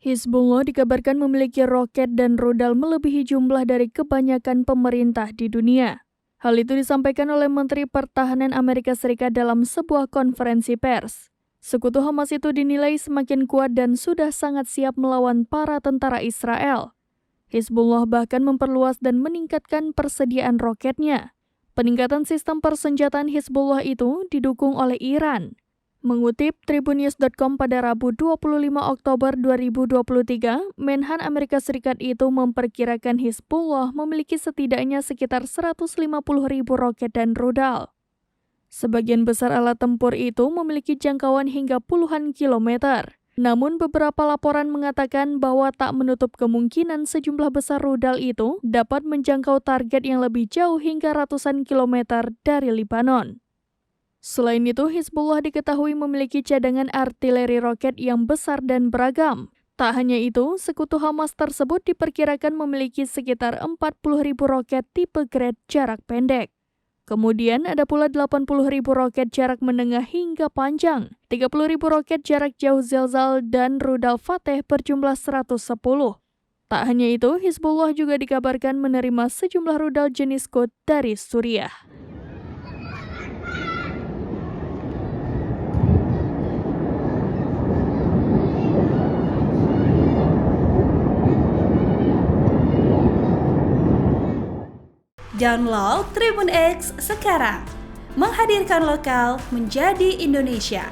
Hizbullah dikabarkan memiliki roket dan rudal melebihi jumlah dari kebanyakan pemerintah di dunia. Hal itu disampaikan oleh Menteri Pertahanan Amerika Serikat dalam sebuah konferensi pers. Sekutu Hamas itu dinilai semakin kuat dan sudah sangat siap melawan para tentara Israel. Hizbullah bahkan memperluas dan meningkatkan persediaan roketnya. Peningkatan sistem persenjataan Hizbullah itu didukung oleh Iran. Mengutip Tribunnews.com pada Rabu 25 Oktober 2023, Menhan Amerika Serikat itu memperkirakan Hizbullah memiliki setidaknya sekitar 150.000 roket dan rudal. Sebagian besar alat tempur itu memiliki jangkauan hingga puluhan kilometer. Namun beberapa laporan mengatakan bahwa tak menutup kemungkinan sejumlah besar rudal itu dapat menjangkau target yang lebih jauh hingga ratusan kilometer dari Lebanon. Selain itu, Hizbullah diketahui memiliki cadangan artileri roket yang besar dan beragam. Tak hanya itu, sekutu Hamas tersebut diperkirakan memiliki sekitar 40.000 roket tipe Grad jarak pendek. Kemudian ada pula 80.000 roket jarak menengah hingga panjang, 30.000 roket jarak jauh Zelzal dan rudal Fateh berjumlah 110. Tak hanya itu, Hizbullah juga dikabarkan menerima sejumlah rudal jenis Qud dari Suriah. Download Tribun X sekarang, menghadirkan lokal menjadi Indonesia.